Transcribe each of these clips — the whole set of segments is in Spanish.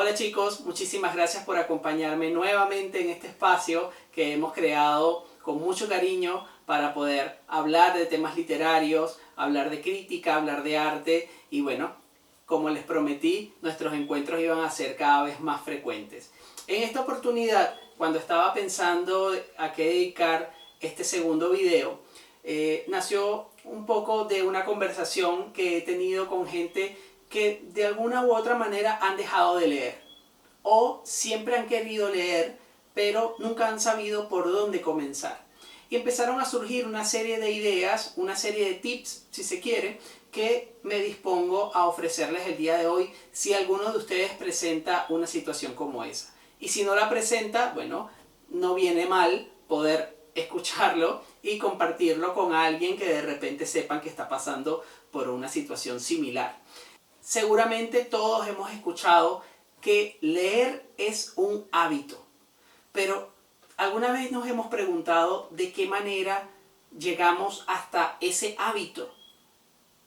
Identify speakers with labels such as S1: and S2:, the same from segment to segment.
S1: Hola chicos, muchísimas gracias por acompañarme nuevamente en este espacio que hemos creado con mucho cariño para poder hablar de temas literarios, hablar de crítica, hablar de arte y bueno, como les prometí, nuestros encuentros iban a ser cada vez más frecuentes. En esta oportunidad, cuando estaba pensando a qué dedicar este segundo video, nació un poco de una conversación que he tenido con gente que de alguna u otra manera han dejado de leer o siempre han querido leer pero nunca han sabido por dónde comenzar. Y empezaron a surgir una serie de ideas, una serie de tips, si se quiere, que me dispongo a ofrecerles el día de hoy si alguno de ustedes presenta una situación como esa. Y si no la presenta, bueno, no viene mal poder escucharlo y compartirlo con alguien que de repente sepan que está pasando por una situación similar. Seguramente todos hemos escuchado que leer es un hábito, pero ¿alguna vez nos hemos preguntado de qué manera llegamos hasta ese hábito?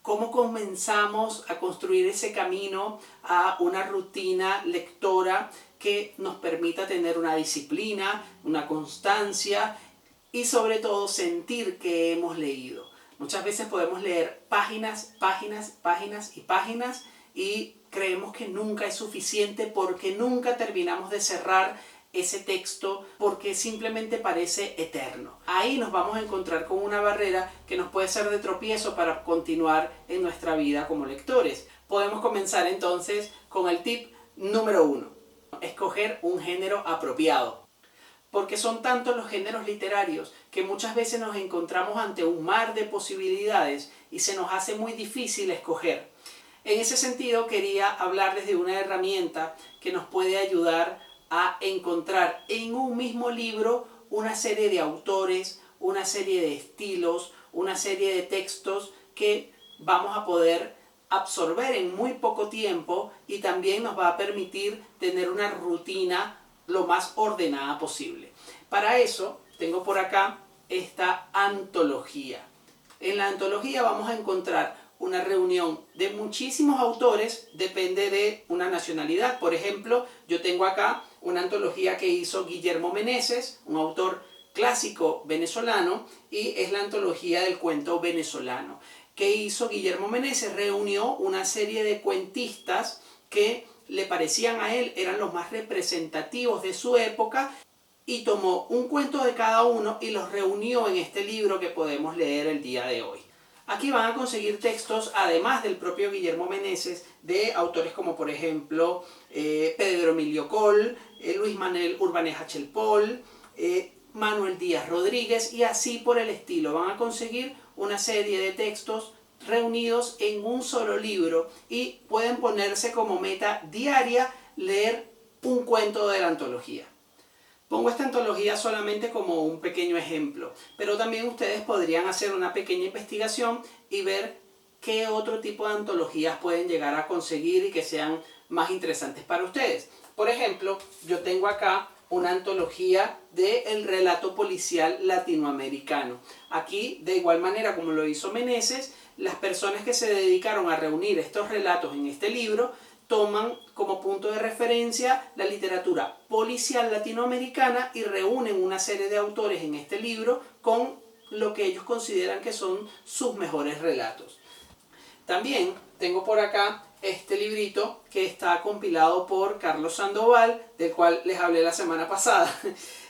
S1: ¿Cómo comenzamos a construir ese camino a una rutina lectora que nos permita tener una disciplina, una constancia y sobre todo sentir que hemos leído? Muchas veces podemos leer páginas, páginas, páginas y páginas y creemos que nunca es suficiente porque nunca terminamos de cerrar ese texto porque simplemente parece eterno. Ahí nos vamos a encontrar con una barrera que nos puede ser de tropiezo para continuar en nuestra vida como lectores. Podemos comenzar entonces con el tip número 1. Escoger un género apropiado. Porque son tantos los géneros literarios que muchas veces nos encontramos ante un mar de posibilidades y se nos hace muy difícil escoger. En ese sentido quería hablarles de una herramienta que nos puede ayudar a encontrar en un mismo libro una serie de autores, una serie de estilos, una serie de textos que vamos a poder absorber en muy poco tiempo y también nos va a permitir tener una rutina lo más ordenada posible. Para eso tengo por acá esta antología. En la antología vamos a encontrar una reunión de muchísimos autores, depende de una nacionalidad. Por ejemplo, yo tengo acá una antología que hizo Guillermo Meneses, un autor clásico venezolano, y es la antología del cuento venezolano. ¿Qué hizo Guillermo Meneses? Reunió una serie de cuentistas que le parecían a él eran los más representativos de su época y tomó un cuento de cada uno y los reunió en este libro que podemos leer el día de hoy. Aquí van a conseguir textos, además del propio Guillermo Meneses, de autores como por ejemplo Pedro Emilio Coll, Luis Manuel Urbaneja Chelpol, Manuel Díaz Rodríguez y así por el estilo. Van a conseguir una serie de textos reunidos en un solo libro y pueden ponerse como meta diaria leer un cuento de la antología. Pongo esta antología solamente como un pequeño ejemplo, pero también ustedes podrían hacer una pequeña investigación y ver qué otro tipo de antologías pueden llegar a conseguir y que sean más interesantes para ustedes. Por ejemplo, yo tengo acá una antología del relato policial latinoamericano. Aquí, de igual manera como lo hizo Meneses, las personas que se dedicaron a reunir estos relatos en este libro toman como punto de referencia la literatura policial latinoamericana y reúnen una serie de autores en este libro con lo que ellos consideran que son sus mejores relatos. También tengo por acá este librito que está compilado por Carlos Sandoval, del cual les hablé la semana pasada.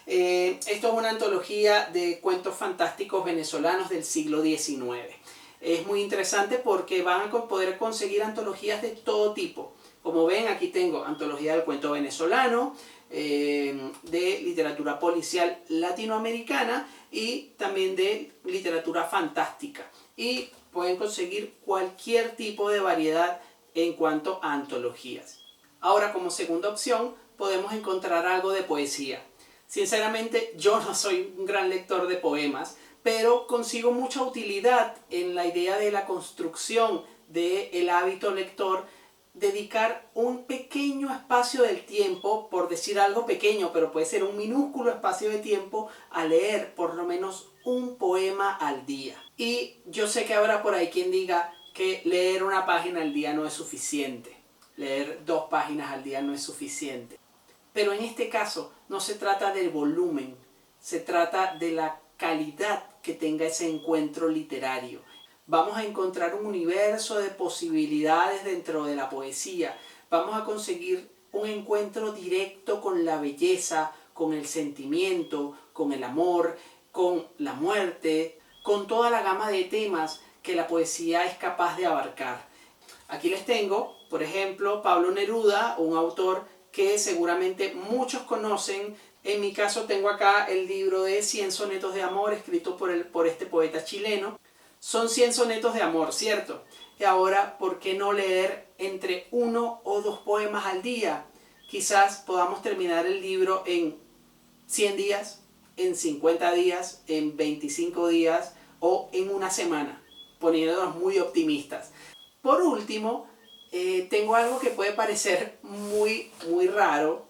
S1: Esto es una antología de cuentos fantásticos venezolanos del siglo XIX. Es muy interesante porque van a poder conseguir antologías de todo tipo. Como ven, aquí tengo antología del cuento venezolano, de literatura policial latinoamericana y también de literatura fantástica. Y pueden conseguir cualquier tipo de variedad en cuanto a antologías. Ahora, como segunda opción, podemos encontrar algo de poesía. Sinceramente, yo no soy un gran lector de poemas, pero consigo mucha utilidad en la idea de la construcción del hábito lector, dedicar un pequeño espacio del tiempo, por decir algo pequeño, pero puede ser un minúsculo espacio de tiempo, a leer por lo menos un poema al día. Y yo sé que habrá por ahí quien diga que leer una página al día no es suficiente. leer 2 páginas al día no es suficiente. Pero en este caso no se trata del volumen, se trata de la calidad que tenga ese encuentro literario. Vamos a encontrar un universo de posibilidades dentro de la poesía. Vamos a conseguir un encuentro directo con la belleza, con el sentimiento, con el amor, con la muerte, con toda la gama de temas que la poesía es capaz de abarcar. Aquí les tengo, por ejemplo, Pablo Neruda, un autor que seguramente muchos conocen. En mi caso tengo acá el libro de 100 sonetos de amor, escrito por este poeta chileno. Son 100 sonetos de amor, ¿cierto? Y ahora, ¿por qué no leer entre 1 o 2 poemas al día? Quizás podamos terminar el libro en 100 días, en 50 días, en 25 días o en una semana, poniéndonos muy optimistas. Por último, tengo algo que puede parecer muy raro.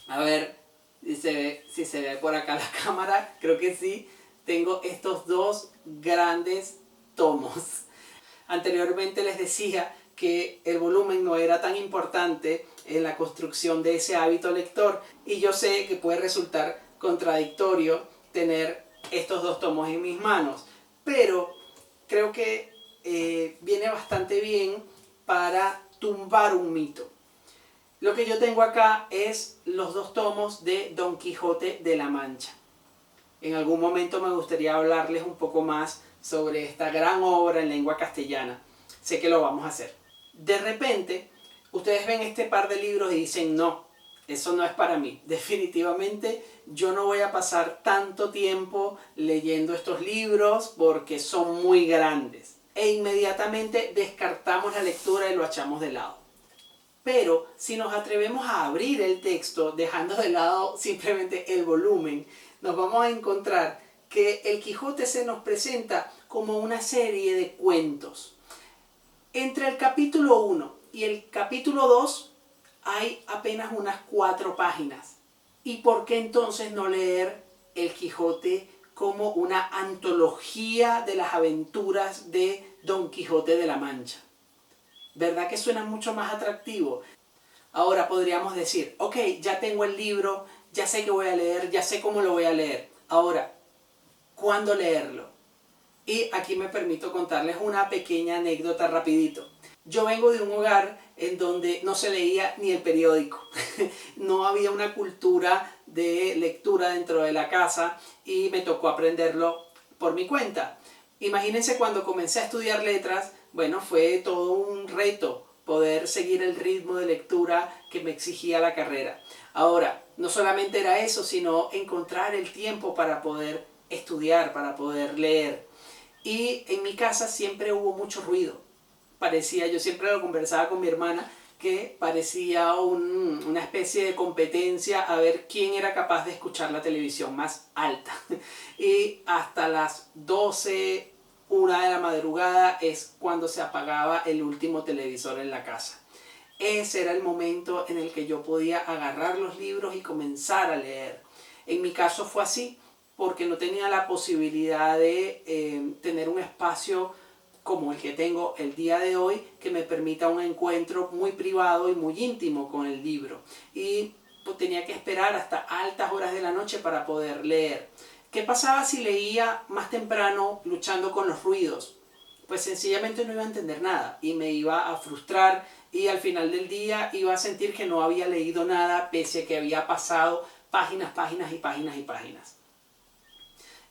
S1: A ver si se ve por acá la cámara, creo que sí. Tengo estos 2 grandes tomos. Anteriormente les decía que el volumen no era tan importante en la construcción de ese hábito lector, y yo sé que puede resultar contradictorio tener estos 2 tomos en mis manos, pero creo que viene bastante bien para tumbar un mito. Lo que yo tengo acá es los 2 tomos de Don Quijote de la Mancha. En algún momento me gustaría hablarles un poco más sobre esta gran obra en lengua castellana. Sé que lo vamos a hacer. De repente, ustedes ven este par de libros y dicen, no, eso no es para mí. Definitivamente yo no voy a pasar tanto tiempo leyendo estos libros porque son muy grandes. E inmediatamente descartamos la lectura y lo echamos de lado. Pero si nos atrevemos a abrir el texto, dejando de lado simplemente el volumen, nos vamos a encontrar que el Quijote se nos presenta como una serie de cuentos. Entre el capítulo 1 y el capítulo 2 hay apenas unas 4 páginas. ¿Y por qué entonces no leer el Quijote como una antología de las aventuras de Don Quijote de la Mancha? ¿Verdad que suena mucho más atractivo? Ahora podríamos decir, ok, ya tengo el libro, ya sé que voy a leer, ya sé cómo lo voy a leer. Ahora, ¿cuándo leerlo? Y aquí me permito contarles una pequeña anécdota rapidito. Yo vengo de un hogar en donde no se leía ni el periódico. No había una cultura de lectura dentro de la casa y me tocó aprenderlo por mi cuenta. Imagínense cuando comencé a estudiar letras, bueno, fue todo un reto poder seguir el ritmo de lectura que me exigía la carrera. Ahora, no solamente era eso, sino encontrar el tiempo para poder estudiar, para poder leer. Y en mi casa siempre hubo mucho ruido. Yo siempre lo conversaba con mi hermana, que parecía una especie de competencia a ver quién era capaz de escuchar la televisión más alta. Y hasta las 12, 1 de la madrugada es cuando se apagaba el último televisor en la casa. Ese era el momento en el que yo podía agarrar los libros y comenzar a leer. En mi caso fue así, porque no tenía la posibilidad de tener un espacio como el que tengo el día de hoy, que me permita un encuentro muy privado y muy íntimo con el libro. Y pues, tenía que esperar hasta altas horas de la noche para poder leer. ¿Qué pasaba si leía más temprano luchando con los ruidos? Pues sencillamente no iba a entender nada y me iba a frustrar, y al final del día iba a sentir que no había leído nada, pese a que había pasado páginas y páginas.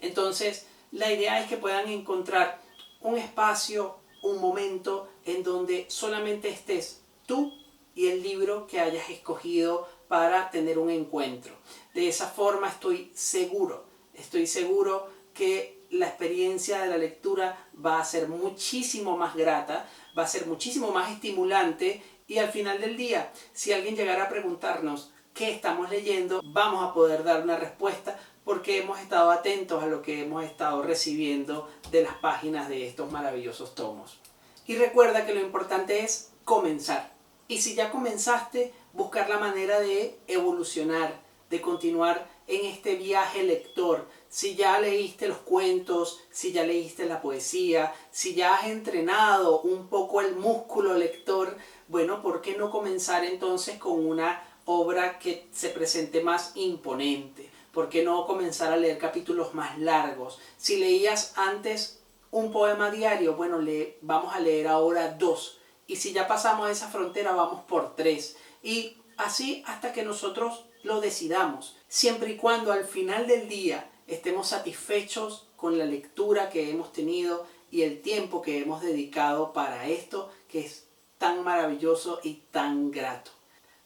S1: Entonces, la idea es que puedan encontrar un espacio, un momento en donde solamente estés tú y el libro que hayas escogido para tener un encuentro. De esa forma estoy seguro que la experiencia de la lectura va a ser muchísimo más grata, va a ser muchísimo más estimulante, y al final del día, si alguien llegara a preguntarnos qué estamos leyendo, vamos a poder dar una respuesta porque hemos estado atentos a lo que hemos estado recibiendo de las páginas de estos maravillosos tomos. Y recuerda que lo importante es comenzar. Y si ya comenzaste, buscar la manera de evolucionar, de continuar en este viaje lector. Si ya leíste los cuentos, si ya leíste la poesía, si ya has entrenado un poco el músculo lector, Bueno, ¿por qué no comenzar entonces con una obra que se presente más imponente? ¿Por qué no comenzar a leer capítulos más largos? Si leías antes un poema diario, bueno, vamos a leer ahora 2. Y si ya pasamos esa frontera, vamos por 3. Y así hasta que nosotros lo decidamos. Siempre y cuando al final del día estemos satisfechos con la lectura que hemos tenido y el tiempo que hemos dedicado para esto, que es tan maravilloso y tan grato.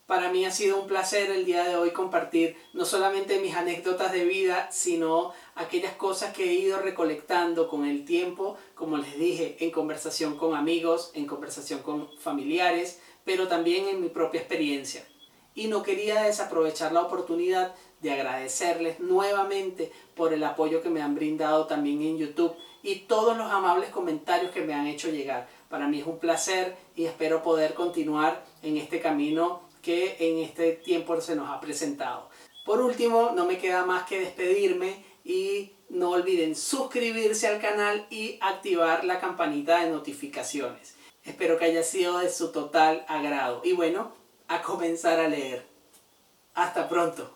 S1: Para mí ha sido un placer el día de hoy compartir no solamente mis anécdotas de vida, sino aquellas cosas que he ido recolectando con el tiempo, como les dije, en conversación con amigos, en conversación con familiares, pero también en mi propia experiencia. Y no quería desaprovechar la oportunidad de agradecerles nuevamente por el apoyo que me han brindado también en YouTube y todos los amables comentarios que me han hecho llegar. Para mí es un placer y espero poder continuar en este camino que en este tiempo se nos ha presentado. Por último, no me queda más que despedirme y no olviden suscribirse al canal y activar la campanita de notificaciones. Espero que haya sido de su total agrado. Y bueno, a comenzar a leer. Hasta pronto.